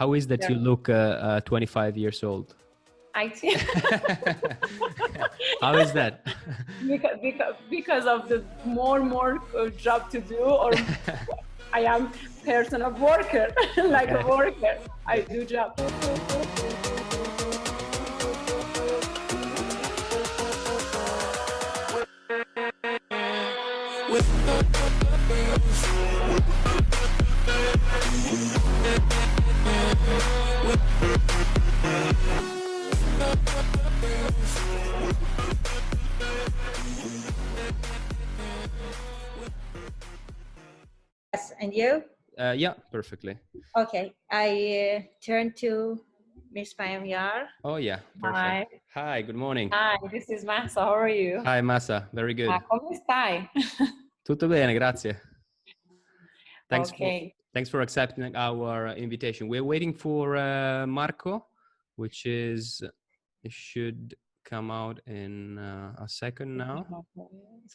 How is that Yeah. you look 25 years old? I think How is that? because of the more job to do, or I am person of worker, like a worker. I do job. Yes, and you? Yeah, perfectly. Okay, I turn to Miss Payamyar. Oh yeah, perfect. Hi. Hi, good morning. Hi, this is Mahsa. How are you? Hi, Mahsa. Very good. ¿Cómo stai? Tutto bene, grazie. Okay. Thanks for accepting our invitation. We're waiting for Marco, which is, it should come out in a second now.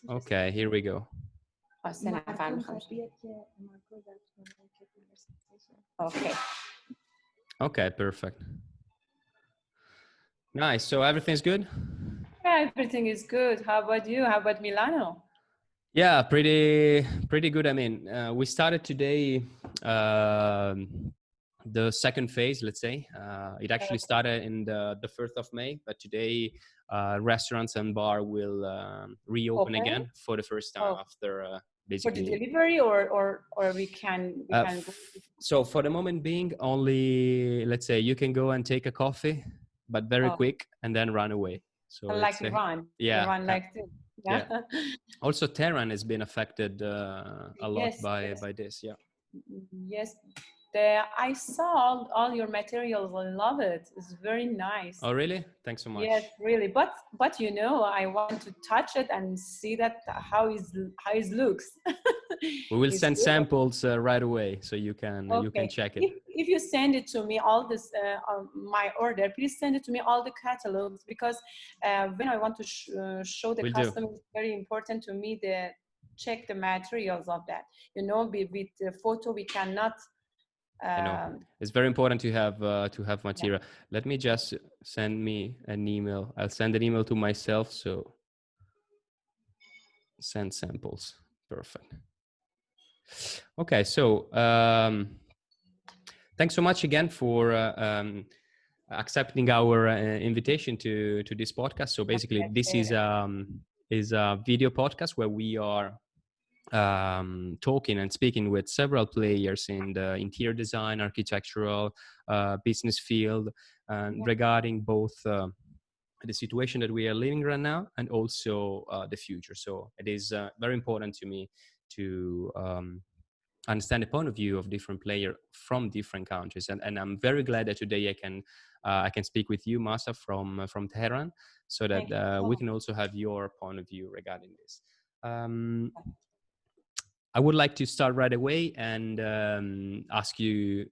Okay, here we go. Okay. Okay, perfect. Nice. So everything's good? Yeah, everything is good. How about you? How about Milano? Yeah, pretty good. I mean, we started today the second phase, let's say. It actually started in the 1st of May, but today restaurants and bar will reopen again for the first time after basically. For the delivery, or we can go. So for the moment being, only, let's say, you can go and take a coffee, but very quick, and then run away. So like Iran. Yeah. Iran like this. Yeah. Also, Tehran has been affected a lot by this. Yeah. Yes. I saw all your materials. I love it. It's very nice. Oh, really? Thanks so much. Yes, really. But you know, I want to touch it and see that how it looks. We will send samples right away, so you can check it. If you send it to me, all this my order, please send it to me all the catalogs, because when I want to show the customer, it's very important to me to check the materials of that. You know, with the photo we cannot. I know. It's very important to have material. Yeah. Let me just send me an email. I'll send an email to myself. So send samples. Perfect. Okay. So thanks so much again for accepting our invitation to this podcast. So basically, this is a video podcast where we are talking and speaking with several players in the interior design, architectural, business field, regarding both the situation that we are living right now and also the future. So it is very important to me to understand the point of view of different players from different countries, and I'm very glad that today I can speak with you, Mahsa, from Tehran, so that we can also have your point of view regarding this. I would like to start right away and ask you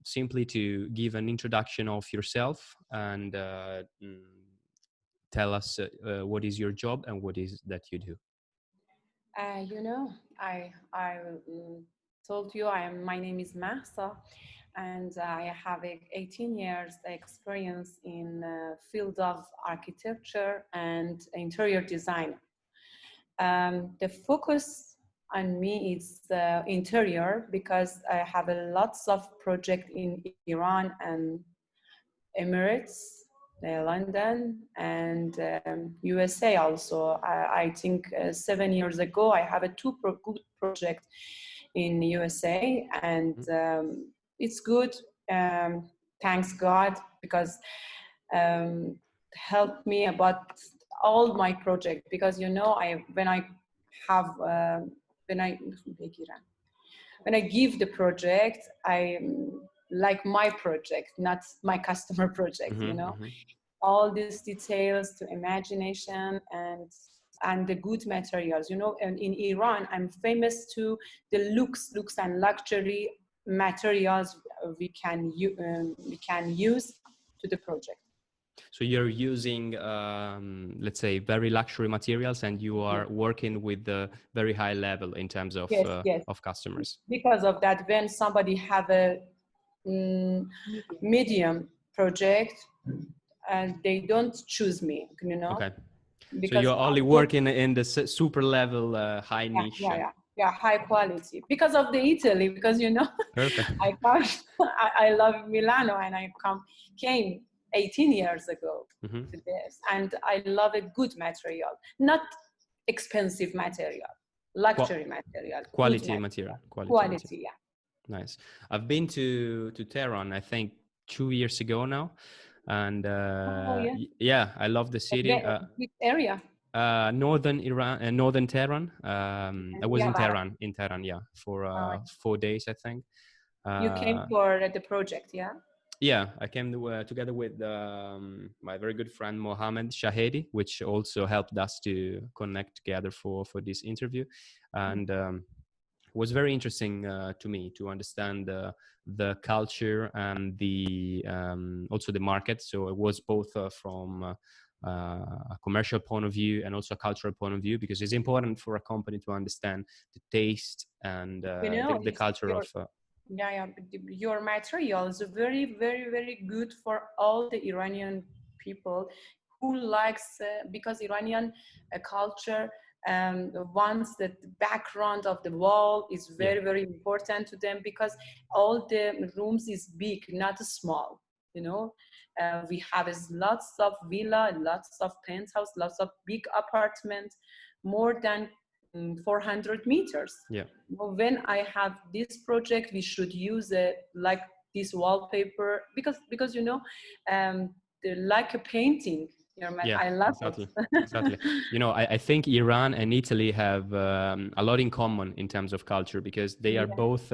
simply to give an introduction of yourself and tell us what is your job and what is that you do. You know, I told you my name is Mahsa, and I have 18 years experience in the field of architecture and interior design. The focus on me is the interior, because I have lots of projects in Iran and Emirates, London, and USA also. I think 7 years ago I have two good projects in USA, and it's good. Thanks God, because helped me about all my projects, because you know, when I give the project, I like my project, not my customer project. You know, all these details to imagination and the good materials. You know, and in Iran, I'm famous to the looks and luxury materials we can use to the project. So you're using, let's say, very luxury materials, and you are working with the very high level in terms of of customers. Because of that, when somebody have mm, medium project, and they don't choose me, Okay. So because you're only working in the super level, high niche. yeah, high quality because of the Italy, because Perfect. I come, I love Milano, and I came 18 years ago to this, and I love a good material, not expensive material, luxury material, Quality good material. quality, yeah. Nice. I've been to Tehran, I think 2 years ago now, and Oh yeah. yeah, I love the city. Which area? Northern Iran, northern Tehran. I was Yeah, in Tehran, yeah, for uh, 4 days, I think. you came for the project, yeah? Yeah, I came together with my very good friend Mohammed Shahedi, which also helped us to connect together for this interview, and it was very interesting to me to understand the culture and the also the market. So it was both from a commercial point of view and also a cultural point of view, because it's important for a company to understand the taste and the culture of. Yeah, your material is very, very, very good for all the Iranian people who likes, because Iranian culture wants the background of the wall is very, very important to them, because all the rooms is big, not small, we have lots of villa, lots of penthouse, lots of big apartments, more than 400 meters. Yeah. When I have this project, we should use it like this wallpaper, because like a painting. Yeah, I love exactly. it. Exactly. I think Iran and Italy have a lot in common in terms of culture, because they are both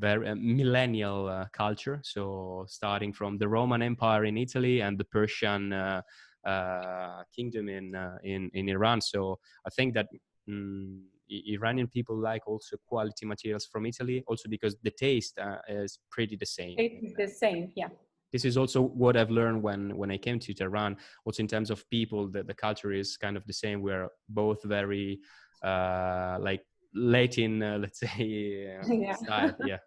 very millennial culture. So starting from the Roman Empire in Italy and the Persian kingdom in Iran. So I think that Iranian people like also quality materials from Italy, also because the taste is pretty the same. It's the same, yeah. This is also what I've learned when I came to Tehran. Also in terms of people, the culture is kind of the same. We're both very like Latin, let's say, style. Yeah.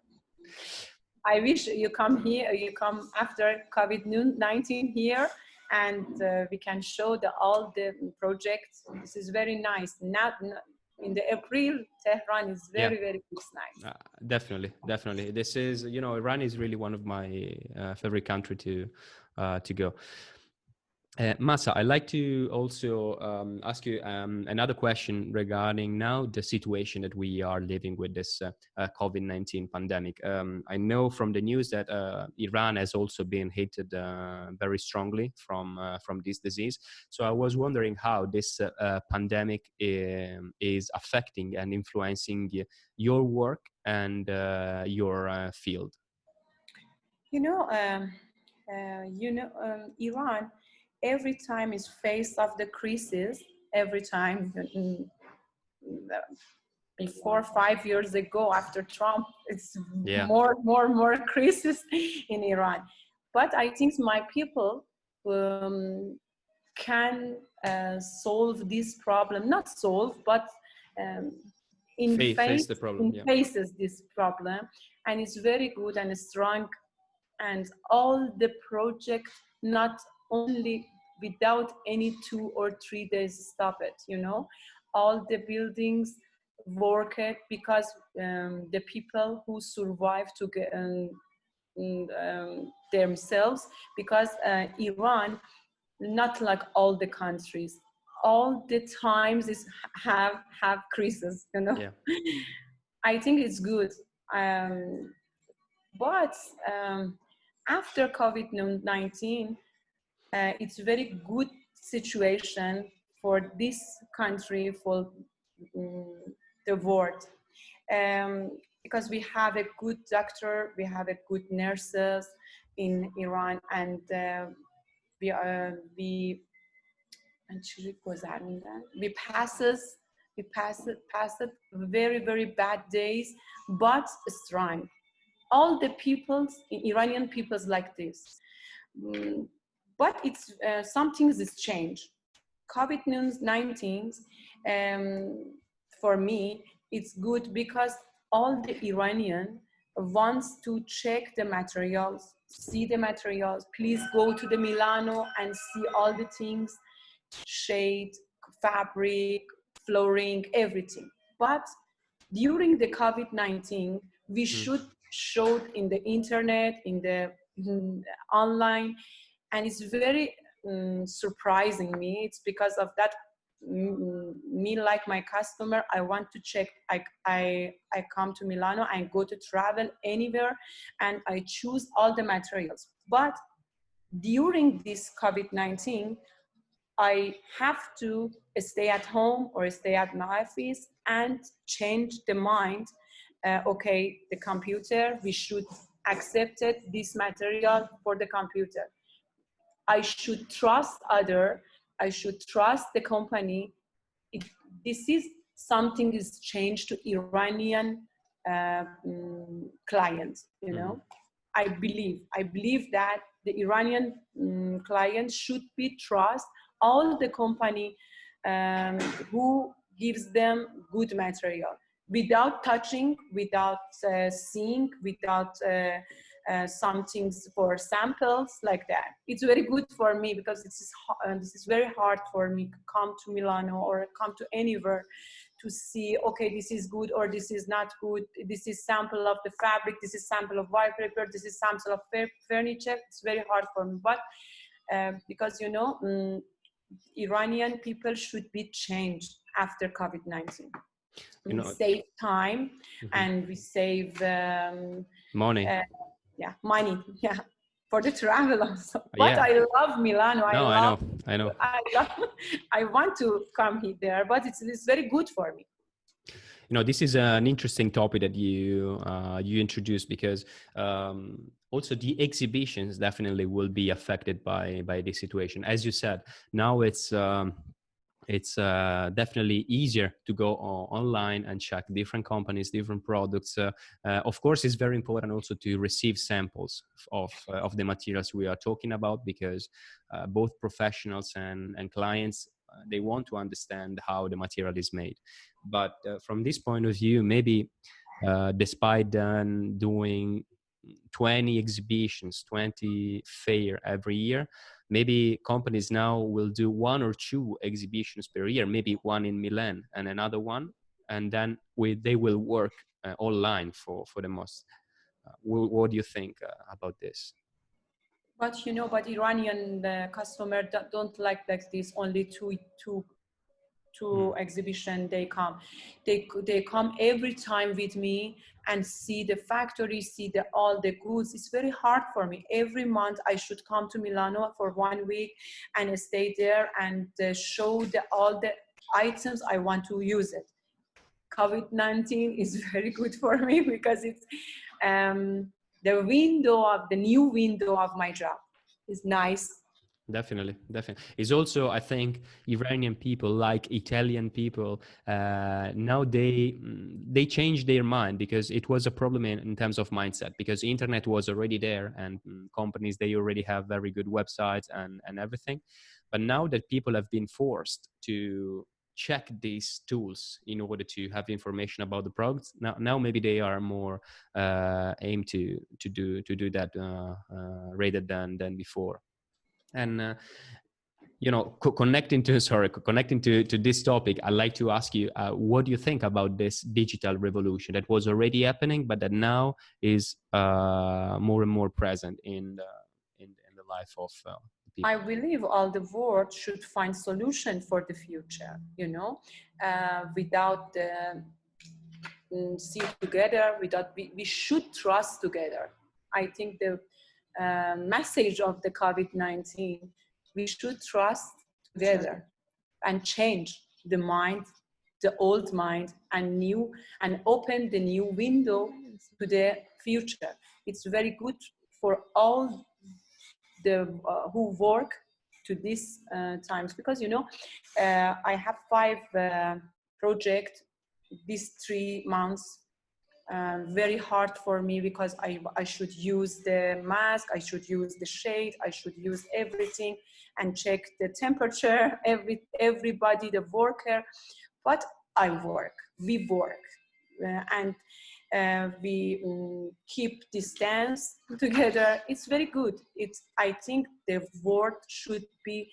I wish you come here. You come after COVID-19 here, and we can show all the projects. This is very nice. Not in the April, Tehran is very, very nice. Definitely. This is, Iran is really one of my favorite country to go. Mahsa, I'd like to also ask you another question regarding now the situation that we are living with this COVID-19 pandemic. I know from the news that Iran has also been hit very strongly from this disease. So I was wondering how this pandemic is affecting and influencing your work and your field. Iran every time is faced of the crisis. Every time, before 5 years ago, after Trump, it's more crisis in Iran. But I think my people can solve this problem. Not solve, but face the problem. Faces this problem, and it's very good and strong. And all the project, not only without any 2 or 3 days stop it, all the buildings work it, because the people who survive to get themselves, because Iran, not like all the countries, all the times is have crisis, I think it's good. But after COVID-19, it's very good situation for this country, for the world, because we have a good doctor, we have a good nurses in Iran, and we passed very, very bad days, but strong. All the peoples, Iranian peoples like this. But it's some things is changed. COVID-19, for me, it's good because all the Iranian wants to check the materials, see the materials, please go to the Milano and see all the things, shade, fabric, flooring, everything. But during the COVID-19, we should show it in the internet, in the online, and it's very surprising me. It's because of that. Me, like my customer, I want to check. I come to Milano and go to travel anywhere, and I choose all the materials. But during this COVID-19, I have to stay at home or stay at my office and change the mind. Okay, the computer, we should accept it, this material for the computer. I should trust other, I should trust the company. This is something is changed to Iranian clients, you know. I believe that the Iranian clients should be trust all the company who gives them good material without touching, without seeing, without some things for samples like that. It's very good for me because this is very hard for me to come to Milano or come to anywhere to see, okay, this is good or this is not good. This is sample of the fabric, this is sample of wallpaper, this is sample of furniture. It's very hard for me, but because, you know, Iranian people should be changed after COVID-19. We save time and we save money. Money, for the travel also. But I love Milano. I know. I want to come here there, but it's very good for me. You know, this is an interesting topic that you introduced, because also the exhibitions definitely will be affected by this situation. As you said, now it's definitely easier to go online and check different companies, different products. Of course, it's very important also to receive samples of the materials we are talking about, because both professionals and clients, they want to understand how the material is made. But from this point of view, maybe despite doing 20 exhibitions, 20 fair every year, maybe companies now will do 1 or 2 exhibitions per year, maybe one in Milan and another one, and then they will work online for the most. What do you think about this? But you know, Iranian customer don't like this. Only two exhibition they come. They come every time with me and see the factory, see all the goods. It's very hard for me. Every month I should come to Milano for 1 week and stay there and show all the items I want to use it. COVID-19 is very good for me because it's the new window of my job is nice. Definitely. It's also, I think, Iranian people, like Italian people, now they changed their mind, because it was a problem in terms of mindset, because the internet was already there and companies, they already have very good websites and everything. But now that people have been forced to check these tools in order to have information about the products, now maybe they are more aimed to do that rather than before. And you know, connecting to this topic, I'd like to ask you, what do you think about this digital revolution that was already happening, but that now is more and more present in the life of people? I believe all the world should find solution for the future. You know, without see together, we should trust together. I think the message of the COVID-19, we should trust together and change the mind, the old mind, and open the new window to the future. It's very good for all the who work to these times, because, you know, I have 5 projects these 3 months. Very hard for me, because I should use the mask, I should use the shade, I should use everything and check the temperature, everybody, the worker. But we work. And we keep distance together. It's very good. I think the world should be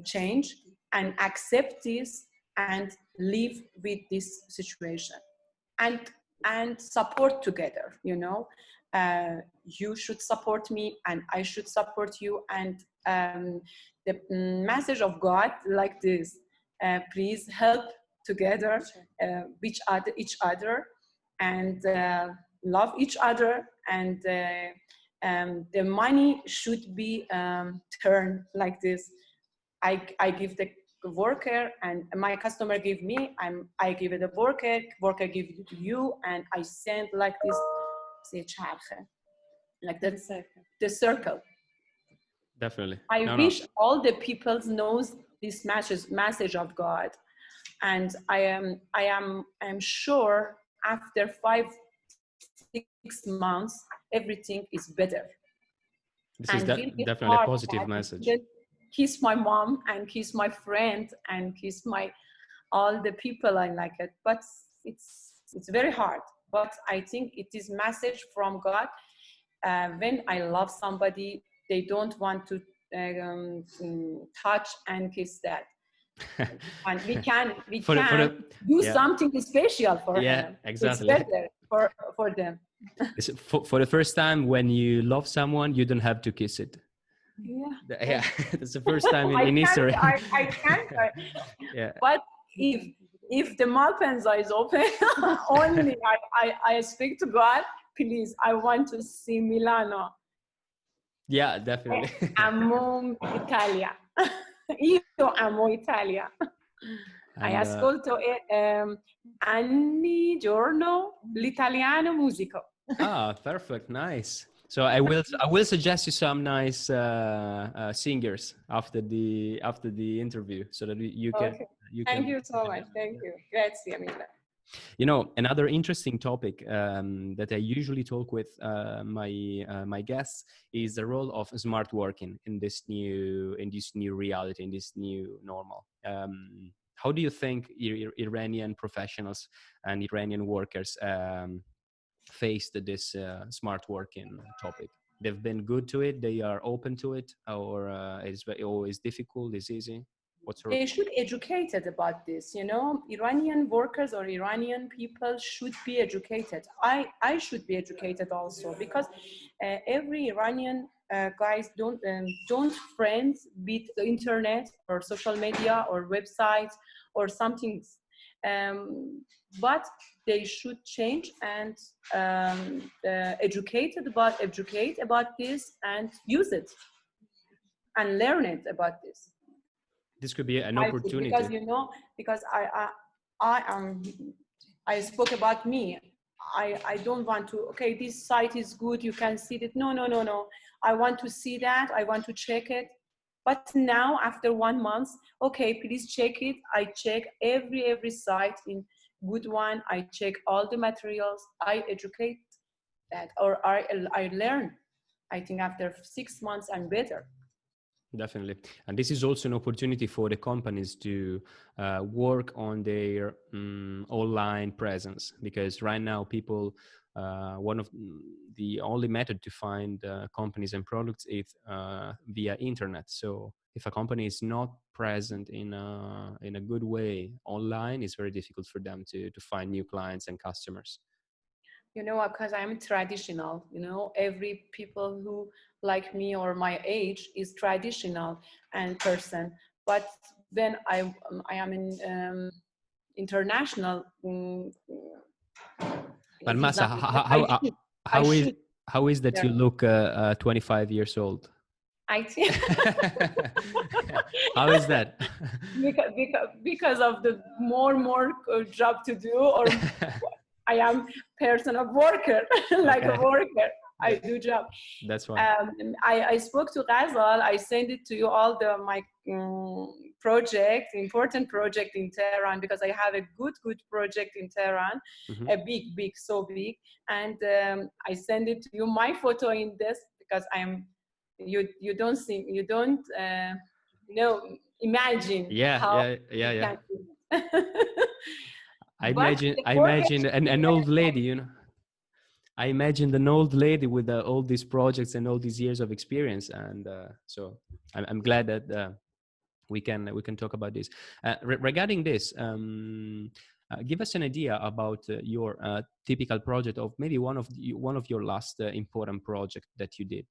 changed and accept this and live with this situation and support together. You should support me and I should support you, and the message of God like this: please help together each other and love each other, and the money should be turned like this. I give the worker and my customer give me, I give it the worker give it to you, and I send like this, like the circle. Definitely. I wish all the people knows this message of God, and I am sure after 5-6 months everything is better. This is definitely a positive message. Kiss my mom and kiss my friend and kiss all the people I like it, but it's very hard. But I think it is message from God. When I love somebody, they don't want to touch and kiss that. And we can do something special for him. Exactly. It's better for them. For the first time, when you love someone, you don't have to kiss it. Yeah, that's the first time in history. I can't. Yeah. But if the Malpensa is open, only I speak to God. Please, I want to see Milano. Yeah, definitely. Amo Italia. Io amo Italia. I ascolto ogni giorno l'italiano musico. Perfect, nice. So I will suggest you some nice singers after the interview, so that you can. Okay. Thank you so much. Thank you. Grazie mille. Another interesting topic that I usually talk with my guests is the role of smart working in this new reality, in this new normal. How do you think Iranian professionals and Iranian workers faced this smart working topic? They've been good to it. They are open to it, or it's always difficult? It's easy. They should be educated about this. Iranian workers or Iranian people should be educated. I should be educated also, because every Iranian guys don't friends with the internet or social media or websites or something. But they should change and educate about this and use it and learn it about this. This could be an opportunity. Because I spoke about me. I don't want to, okay, this site is good, you can see it. No. I want to see that. I want to check it. But now after 1 month, okay, please check it. I check every site in good one. I check all the materials. I educate that, or I learn. I think after 6 months, I'm better. Definitely. And this is also an opportunity for the companies to work on their online presence, because right now people, one of the only method to find companies and products is via internet. So if a company is not present in a good way online, it's very difficult for them to find new clients and customers. Because I'm traditional, every people who like me or my age is traditional and person. But when I am in international. But Mahsa, how is that you look 25 years old? I think. How is that? Because of the more job to do, or I am person of worker, like a worker. I do job. That's why. I spoke to Ghazal. I sent it to you all my important project in Tehran, because I have a good project in Tehran, a big, so big. And I send it to you, my photo in this, because you don't see, you don't imagine. Yeah. But the I work imagine an old lady, you know. I imagined an old lady with all these projects and all these years of experience, and so I'm glad that we can talk about this. Regarding this, give us an idea about your typical project of maybe one of your last important project that you did.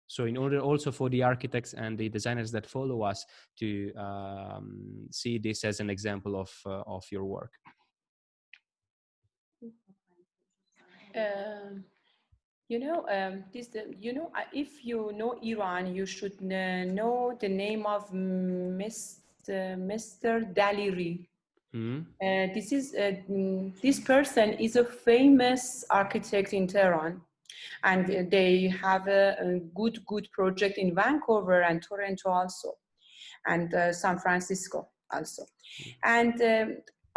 So in order also for the architects and the designers that follow us to see this as an example of your work. If you know Iran, you should know the name of Mr. Daliri. This person is a famous architect in Tehran, and they have a good project in Vancouver and Toronto also, and San Francisco also. And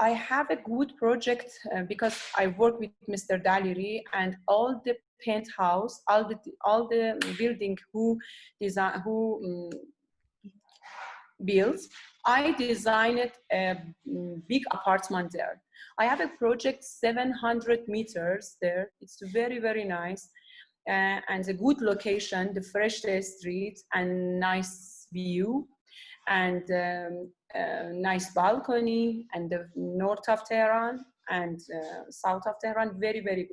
I have a good project because I work with Mr. Daliri, and all the penthouse, all the building who builds, I designed a big apartment there. I have a project 700 meters there. It's very nice and a good location, the fresh street and nice view and nice balcony and the north of Tehran and south of Tehran, very good.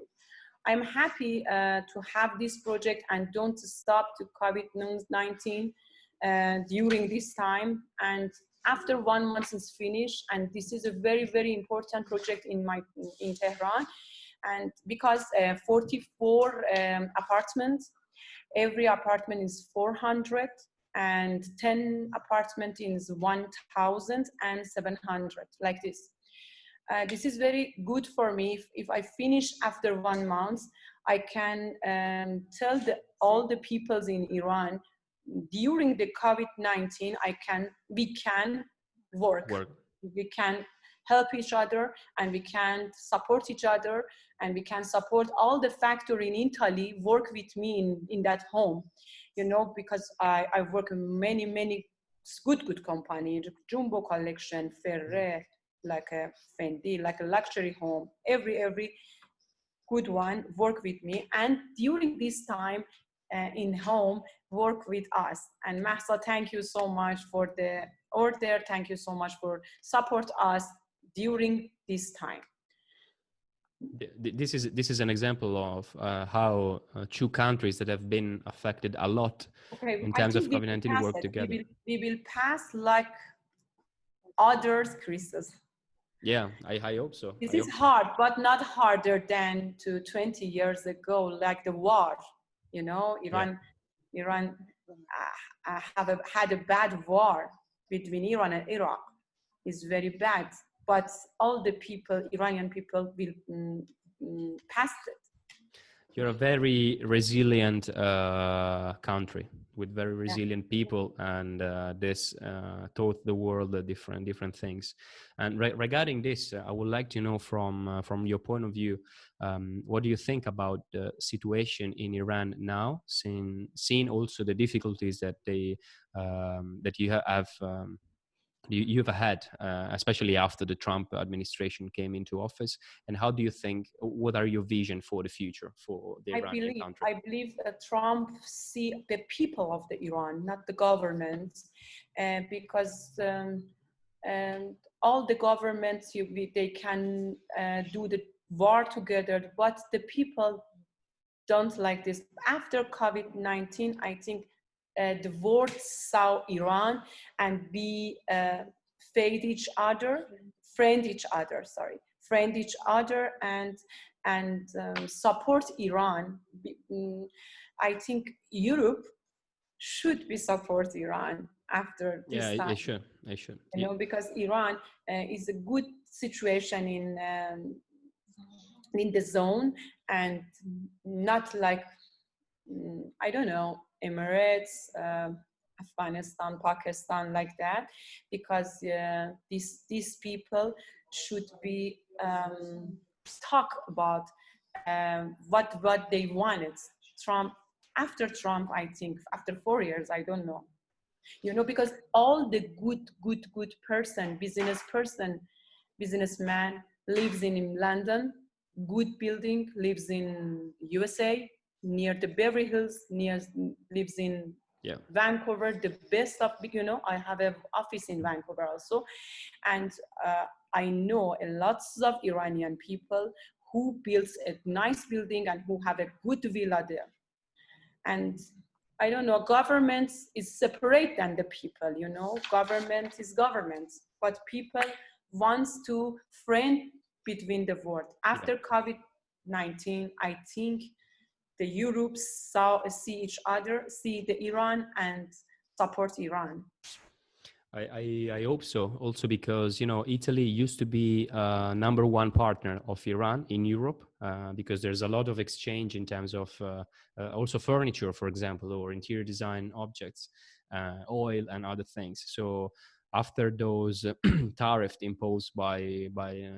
I'm happy to have this project and don't stop to COVID-19 during this time. And after 1 month is finished, and this is a very important project in Tehran, and because 44 apartments, every apartment is 400, and 10 apartment is 1,700, like this. This is very good for me. If I finish after 1 month, I can tell all the peoples in Iran during the COVID-19, we can work. We can help each other, and we can support each other, and we can support all the factory in Italy work with me in that home, because I work in many good company, Jumbo Collection, Ferrer, like a Fendi, like a luxury home, every good one work with me, and during this time in home work with us. And Mahsa, thank you so much for the order, thank you so much for support us during this time. This is an example of how two countries that have been affected a lot in terms of COVID-19 work together. We will pass like others Christmas. Yeah, I hope so. This is hard, but not harder than 20 years ago, like the war. Iran had a bad war between Iran and Iraq. It's very bad, but all the Iranian people will pass it. You're a very resilient country with very resilient people, and this taught the world different things. And regarding this, I would like to know from your point of view, what do you think about the situation in Iran now, seeing also the difficulties that you have you've had, especially after the Trump administration came into office, and how do you think? What are your vision for the future for the Iranian country? I believe Trump see the people of the Iran, not the government, because all the governments they can do the war together, but the people don't like this. After COVID-19, I think the world saw Iran and we friend each other, and support Iran. I think Europe should be support Iran after this time. Yeah, it should. Because Iran is a good situation in the zone, and not like I don't know, Emirates, Afghanistan, Pakistan, like that, because these people should be talk about what they wanted. After Trump, I think after 4 years, I don't know, because all the good businessman lives in London, good building, lives in USA, near the Beverly Hills, lives in Yeah. Vancouver, the best of, I have an office in Vancouver also. And I know a lots of Iranian people who builds a nice building and who have a good villa there. And I don't know, government is separate than the people, government is government, but people wants to friend between the world. After COVID-19, I think the Europe see each other, see the Iran and support Iran. I hope so. Also because, Italy used to be number one partner of Iran in Europe because there's a lot of exchange in terms of also furniture, for example, or interior design objects, oil and other things. So after those tariffs imposed by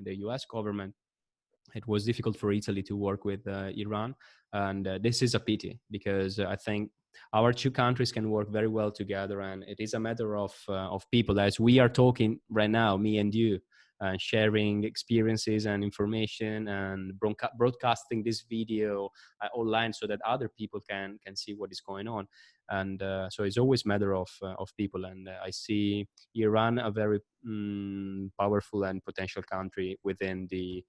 the US government, it was difficult for Italy to work with Iran. And this is a pity because I think our two countries can work very well together. And it is a matter of people, as we are talking right now, me and you, sharing experiences and information and broadcasting this video online so that other people can see what is going on. And so it's always a matter of people. And I see Iran a very powerful and potential country within the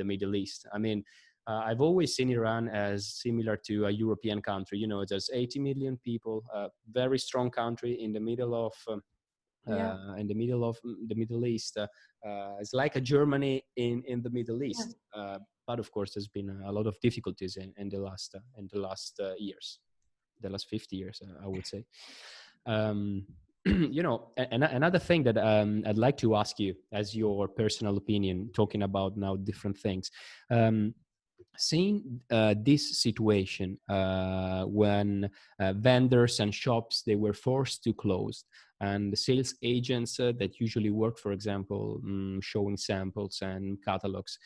Middle East. I mean, I've always seen Iran as similar to a European country. There's 80 million people, a very strong country in the middle of the Middle East. It's like a Germany in the Middle East. But of course, there's been a lot of difficulties in the last years, the last 50 years, I would say. Another thing that I'd like to ask you as your personal opinion, talking about now different things. Seeing this situation when vendors and shops, they were forced to close, and the sales agents that usually work, for example, showing samples and catalogs,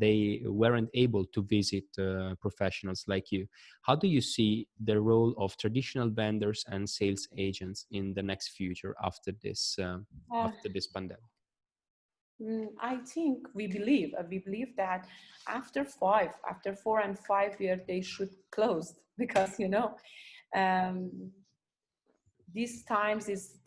they weren't able to visit professionals like you. How do you see the role of traditional vendors and sales agents in the next future after this pandemic? I think we believe that after 4 and 5 years, they should close because, this time is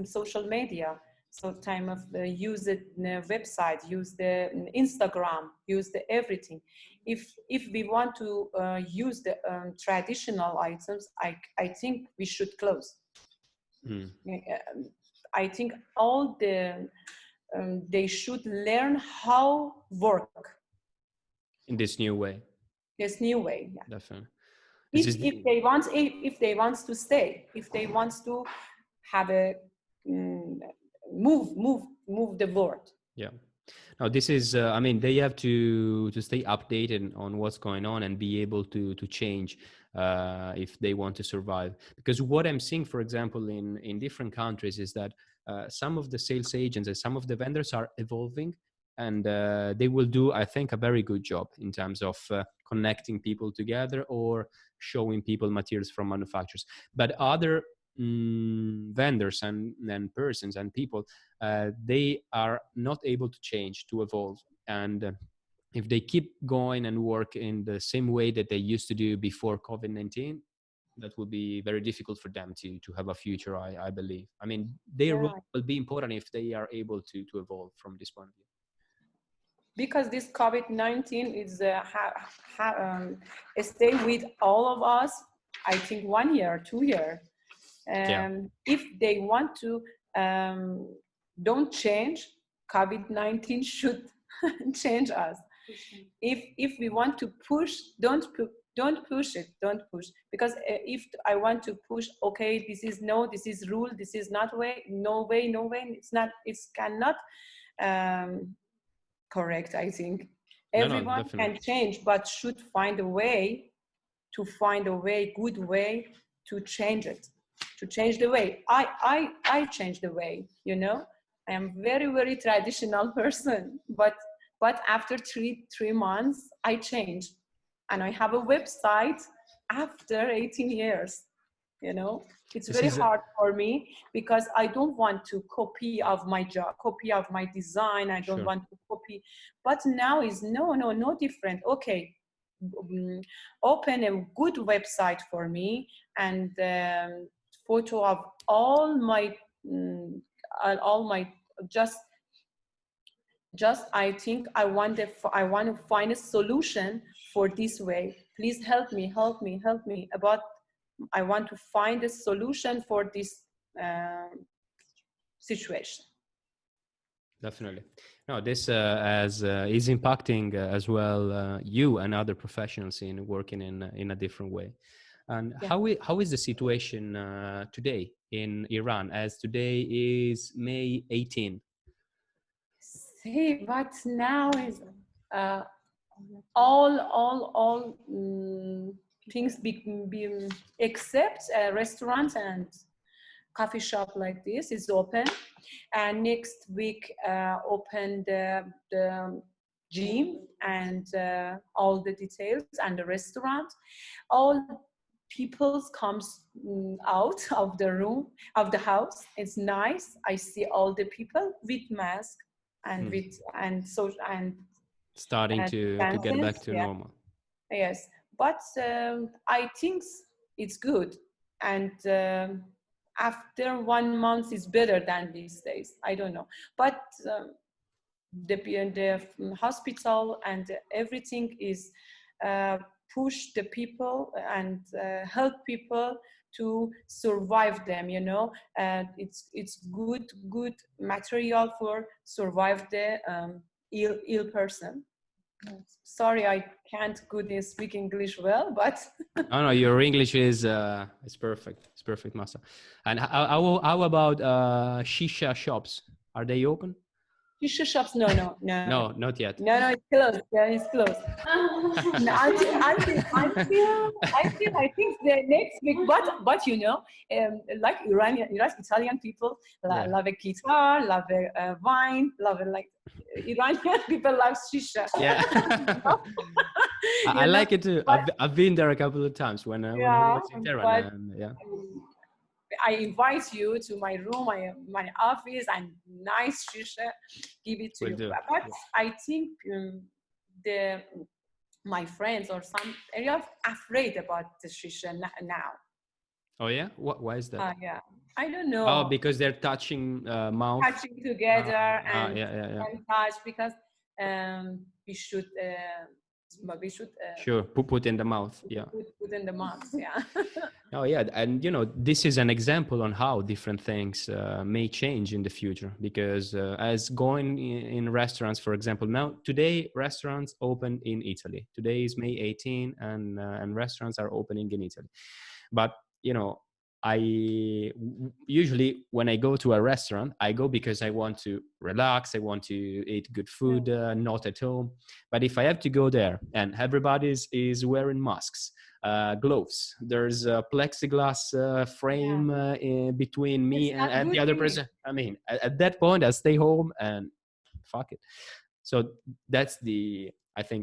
social media. So time of use the website, use the Instagram, use the everything. If we want to use the traditional items, I think we should close. I think all they should learn how work in this new way. This new way, yeah. Definitely. If they want to stay, if they want to have a move the world. Yeah. Now this is, they have to stay updated on what's going on and be able to change if they want to survive. Because what I'm seeing, for example, in different countries is that some of the sales agents and some of the vendors are evolving, and they will do, I think, a very good job in terms of connecting people together or showing people materials from manufacturers. But other vendors and persons and people, they are not able to change, to evolve. And if they keep going and work in the same way that they used to do before COVID-19, that will be very difficult for them to have a future, I believe. I mean, their role will be important if they are able to evolve from this point of view. Because this COVID-19 is stay with all of us, I think 1 year, 2 years. If they want to don't change, COVID-19 should change us. If we want to push, don't push it, don't push. Because if I want to push, okay, this is rule, this is not way, no way, it's cannot correct, I think. Everyone can change, but should find a way, good way to change it, to change the way. I change the way, I am very, very traditional person, but after three months, I changed. And I have a website after 18 years. you know. It's This very is a, hard for me because I don't want to copy of my job, copy of my design. I don't sure. want to copy. But now is no different. Okay, open a good website for me and photo of all my mm, all my just I think I want to find a solution for this way. Please help me about I want to find a solution for this situation. Definitely. No, this as is impacting as well you and other professionals in working in a different way. And Yeah. how is the situation today in Iran? As today is May 18. See, but now is uh, all things be except a restaurant and coffee shop like this is open, and next week open the gym and all the details and the restaurant. All people comes out of the room of the house. It's nice. I see all the people with mask and with and so and Starting to get back dances. to Yeah, normal. yes. But I think it's good, and after 1 month is better than these days. I don't know, but the hospital and everything is uh, push the people and help people to survive them. You know, it's good material for survive the ill person. Sorry, I can't good speak English well, but Oh no, your English is perfect. It's perfect, Masa. And how about shisha shops? Are they open? tissue shops, no. No, not yet. No, it's closed. Yeah, it's closed. No, until I think the next week. But you know, like Italian people Yeah. love a guitar, love a wine, love a, like Iranian people love shisha. Yeah. I You know, like it too. but I've been there a couple of times when I yeah, was in Tehran, but and yeah. I invite you to my room, my office, and nice shisha, give it to Will you. do. But I think the my friends or some they are afraid about the shisha now. Oh yeah, why is that? Yeah, I don't Oh, know. because they're touching mouth. Touching together and Yeah. touch because we should Sure, put in the mouth. Yeah. put in the mouth. Yeah. Oh yeah, and this is an example on how different things may change in the future. Because as going in restaurants, for example, now today restaurants open in Italy. Today is May 18, and restaurants are opening in Italy. But usually when I go to a restaurant, I go because I want to relax, I want to eat good food, not at home. But if I have to go there and everybody is wearing masks, gloves, there's a plexiglass frame in between me It's not and the good other thing. person. I mean, at that point, I stay home and fuck it. So I think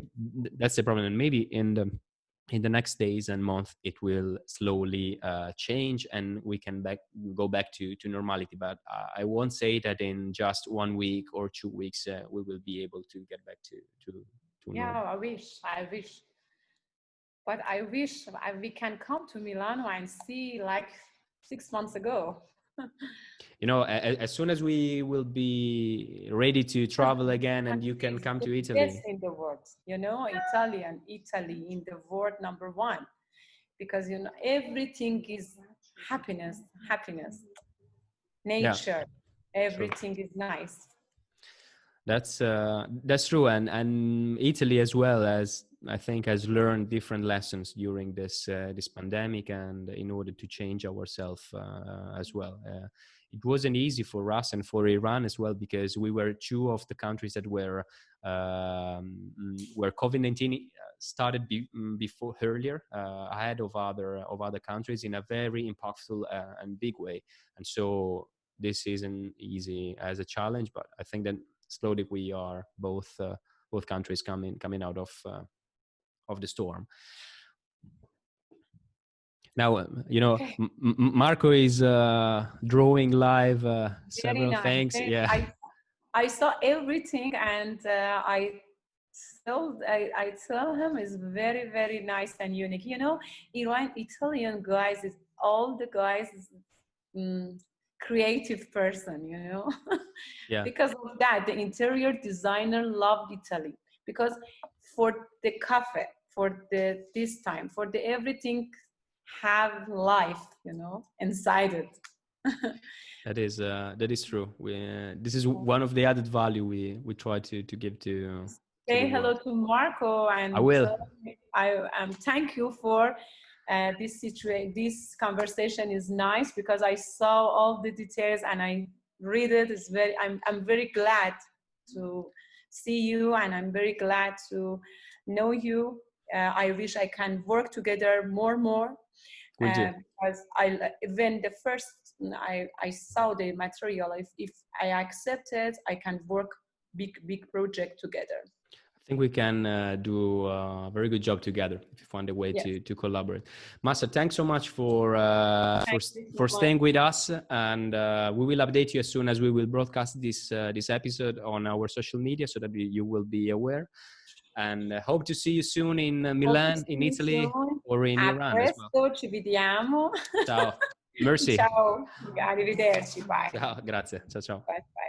that's the problem. And maybe in the next days and month, it will slowly change and we can go back to normality. But I won't say that in just 1 week or 2 weeks we will be able to get back to Yeah, normal. I wish. But I wish we can come to Milano and see like 6 months ago. As soon as we will be ready to travel again and you can It's come the to best Italy. in the world, Italy in the world number one, because everything is happiness, Yeah, nature, true. everything is nice. That's true, and Italy as well, as I think, has learned different lessons during this pandemic, and in order to change ourselves as well. It wasn't easy for us and for Iran as well, because we were two of the countries that were where COVID-19 started before earlier, ahead of other countries in a very impactful and big way. And so this isn't easy as a challenge, but I think that slowly we are both countries coming out of the storm. Now, Okay. Marco is drawing live Very several nice. things. Yeah. I saw everything, and I tell him it's very, very nice and unique. Italian guys is all the guys is creative person, Yeah. because of that, the interior designer loved Italy because for the cafe, for the this time, for the everything have life, inside it. That is true. This is one of the added value we try to give to the Say hello world. to Marco I and will. tell him I thank you for this situation. This conversation is nice because I saw all the details and I read it. I'm very glad to see you, and I'm very glad to know you. I wish I can work together more. Will do. Because when the first I saw the material, if I accept it, I can work big project together. I think we can do a very good job together if you find a way Yes. to collaborate. Mahsa, thanks so much for Thank you so for staying much. with us, and we will update you as soon as we will broadcast this episode on our social media so that you will be aware. And hope to see you soon in Hope to Milan, see in you Italy, soon. or in A Iran as well. presto, ci vediamo. Ciao. Merci. Ciao. Arrivederci. Bye. Ciao. Grazie. Ciao ciao. Bye. Bye.